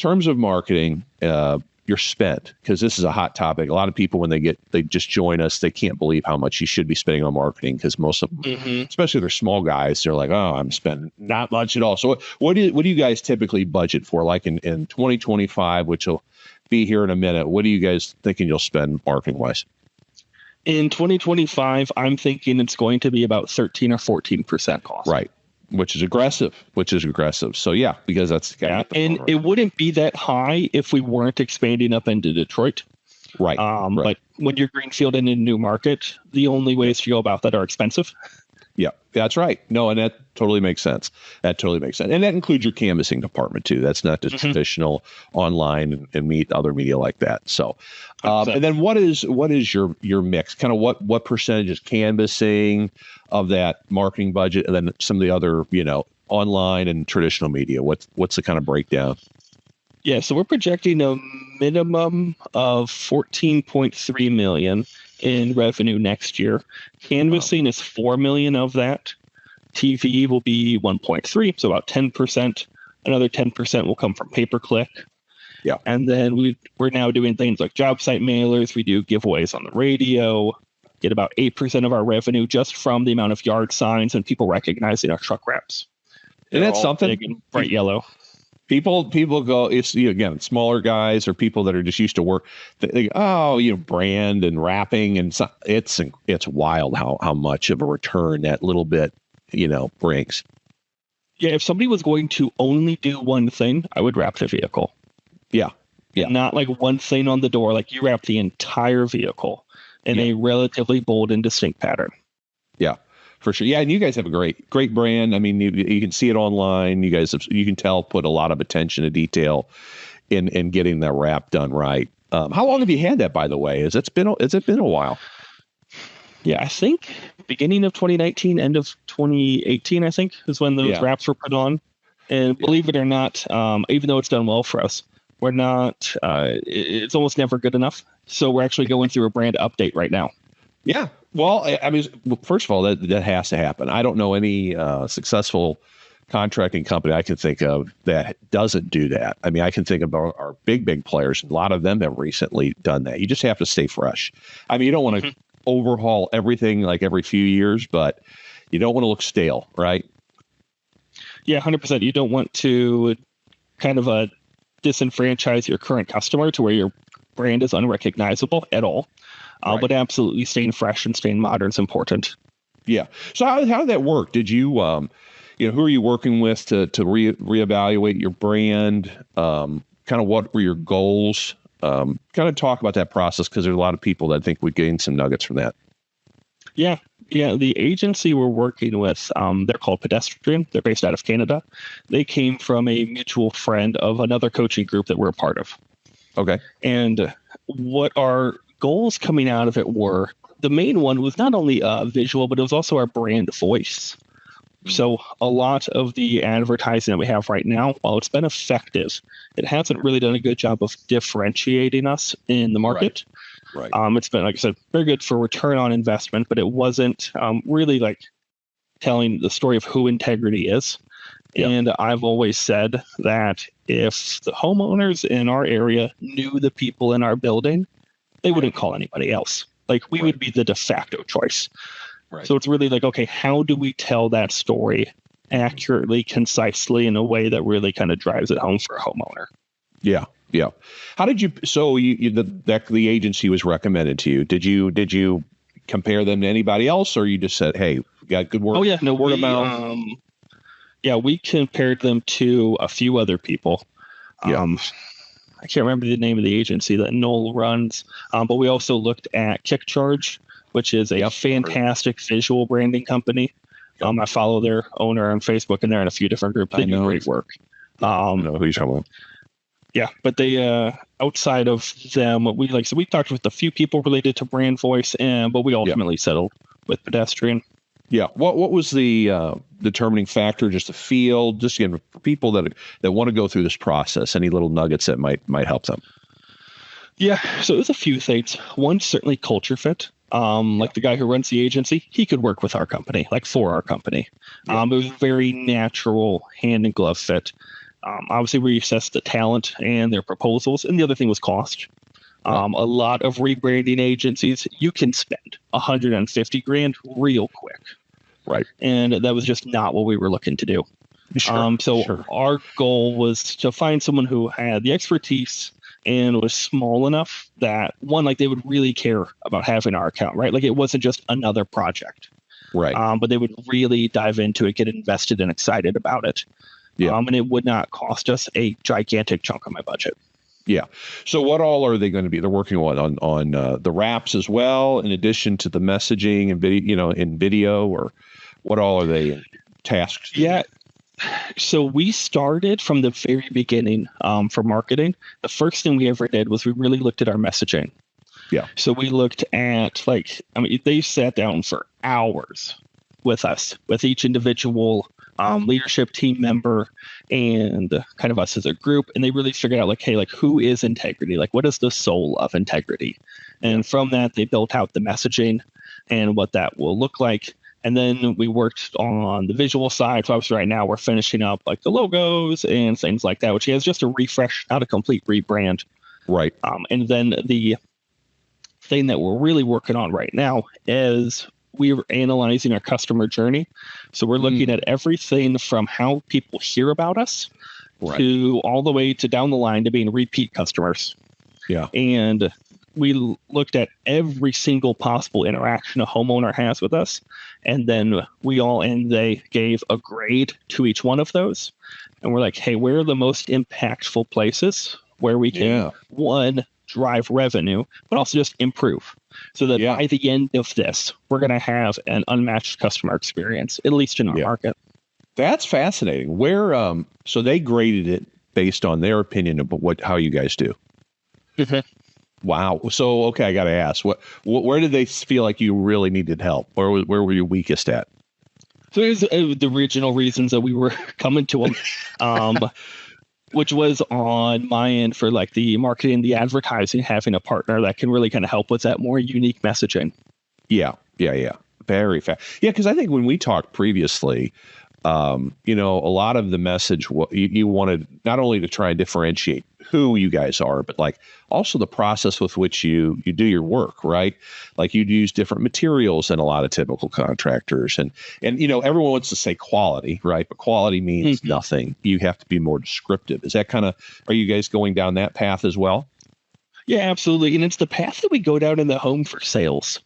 terms of marketing, your spend, because this is a hot topic. A lot of people, when they just join us, they can't believe how much you should be spending on marketing, because most of them, especially if they're small guys, they're like, oh, I'm spending not much at all. So what do you guys typically budget for? Like in 2025, which will be here in a minute, what are you guys thinking you'll spend marketing wise? In 2025, I'm thinking it's going to be about 13 or 14% cost. Right. Which is aggressive. So yeah, because that's and it wouldn't be that high if we weren't expanding up into Detroit. Right. But when you're greenfield in a new market, the only ways to go about that are expensive. Yeah, that's right. No, and that totally makes sense. And that includes your canvassing department too. That's not just traditional online and other media like that. So, and then what is your mix? Kind of what percentage is canvassing of that marketing budget, and then some of the other, online and traditional media? What's the kind of breakdown? Yeah, so we're projecting a minimum of 14.3 million in revenue next year. Canvassing is 4 million of that. TV will be 1.3, so about 10%. Another 10% will come from pay-per-click. Yeah. And then we're now doing things like job site mailers. We do giveaways on the radio. Get about 8% of our revenue just from the amount of yard signs and people recognizing our truck wraps. And that's something big and bright yellow. People go, it's, again, smaller guys or people that are just used to work. They go, brand and wrapping, and so, it's wild how much of a return that little bit, brings. Yeah, if somebody was going to only do one thing, I would wrap the vehicle. Yeah. Not like one thing on the door, like you wrap the entire vehicle in a relatively bold and distinct pattern. Yeah. For sure. Yeah. And you guys have a great brand. I mean, you can see it online. You guys you can tell, put a lot of attention to detail in getting that wrap done right. How long have you had that, by the way? Has it been a while? Yeah, I think beginning of 2019, end of 2018, I think is when those wraps were put on. And believe it or not, even though it's done well for us, we're not, it's almost never good enough. So we're actually going through a brand update right now. Yeah. Well, I mean, first of all, that has to happen. I don't know any successful contracting company I can think of that doesn't do that. I mean, I can think of our big players. A lot of them have recently done that. You just have to stay fresh. I mean, you don't want to overhaul everything like every few years, but you don't want to look stale, right? Yeah, 100%. You don't want to kind of disenfranchise your current customer to where your brand is unrecognizable at all. But absolutely staying fresh and staying modern is important. Yeah. So how did that work? Did you, who are you working with to reevaluate your brand? Kind of what were your goals? Kind of talk about that process, because there's a lot of people that think we gained some nuggets from that. Yeah. The agency we're working with, they're called Pedestrian. They're based out of Canada. They came from a mutual friend of another coaching group that we're a part of. Okay. And what our goals coming out of it were, the main one was not only visual, but it was also our brand voice. So a lot of the advertising that we have right now, while it's been effective, it hasn't really done a good job of differentiating us in the market. Right. It's been, like I said, very good for return on investment, but it wasn't really like telling the story of who integrity is. Yep. And I've always said that if the homeowners in our area knew the people in our building, they wouldn't call anybody else. Like, we would be the de facto choice. Right. So it's really like, okay, how do we tell that story accurately, concisely, in a way that really kind of drives it home for a homeowner? Yeah. How did you? So the agency was recommended to you. Did you compare them to anybody else, or you just said, hey, we got good work? Oh yeah, no, word of mouth. We compared them to a few other people. I can't remember the name of the agency that Noel runs, but we also looked at KickCharge, which is a fantastic visual branding company. I follow their owner on Facebook, and they're in a few different groups. They do great work. I know who you're talking about. Yeah, but they outside of them, we talked with a few people related to brand voice, but we ultimately settled with Pedestrian. Yeah. What was the determining factor? Just the field? Just again, for people that want to go through this process, any little nuggets that might help them? Yeah. So it was a few things. One, certainly culture fit. Like the guy who runs the agency, he could work with our company, like for our company. It was a very natural hand and glove fit. Obviously, we assessed the talent and their proposals, and the other thing was cost. A lot of rebranding agencies, you can spend 150 grand real quick. Right. And that was just not what we were looking to do. Sure. Our goal was to find someone who had the expertise and was small enough that, one, like they would really care about having our account, right? Like it wasn't just another project. Right. But they would really dive into it, get invested and excited about it. Yeah. And it would not cost us a gigantic chunk of my budget. Yeah. So what all are they going to be? They're working on the wraps as well, in addition to the messaging and video, in video, or what all are they tasked? Yeah. So we started from the very beginning for marketing. The first thing we ever did was we really looked at our messaging. Yeah. So we looked at they sat down for hours with us, with each individual leadership team member and kind of us as a group. And they really figured out who is integrity? Like, what is the soul of integrity? And from that, they built out the messaging and what that will look like. And then we worked on the visual side. So obviously right now we're finishing up like the logos and things like that, which is just a refresh, not a complete rebrand. Right. And then the thing that we're really working on right now is we're analyzing our customer journey. So we're looking at everything from how people hear about us to all the way to down the line to being repeat customers. Yeah. And we looked at every single possible interaction a homeowner has with us. And then they gave a grade to each one of those. And we're like, hey, where are the most impactful places where we can, one, drive revenue, but also just improve, so that by the end of this, we're going to have an unmatched customer experience, at least in our market. That's fascinating. Where, so they graded it based on their opinion of how you guys do. Wow. So, okay, I got to ask, where did they feel like you really needed help? Where were you weakest at? So it was the original reasons that we were coming to them. Which was on my end for like the marketing, the advertising, having a partner that can really kind of help with that more unique messaging. Yeah. Very fast. Yeah, because I think when we talked previously, a lot of the message, you wanted not only to try and differentiate who you guys are, but like also the process with which you do your work, right? Like you'd use different materials than a lot of typical contractors. And everyone wants to say quality, right? But quality means nothing. You have to be more descriptive. Is that are you guys going down that path as well? Yeah, absolutely. And it's the path that we go down in the home for sales.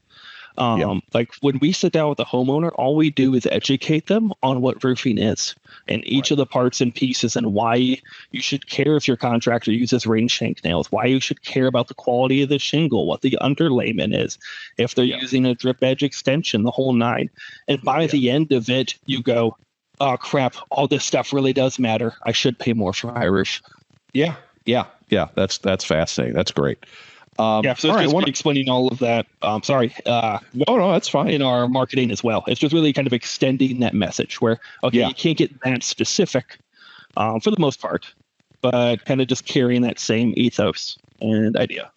Like when we sit down with a homeowner, all we do is educate them on what roofing is and each of the parts and pieces, and why you should care if your contractor uses ring shank nails, why you should care about the quality of the shingle, what the underlayment is, if they're using a drip edge extension, the whole nine. And by the end of it, you go, oh crap, all this stuff really does matter. I should pay more for my roof. Yeah. That's fascinating. That's great. So it's just explaining all of that. Sorry. No, that's fine. In our marketing as well. It's just really kind of extending that message where, you can't get that specific for the most part, but kind of just carrying that same ethos and idea.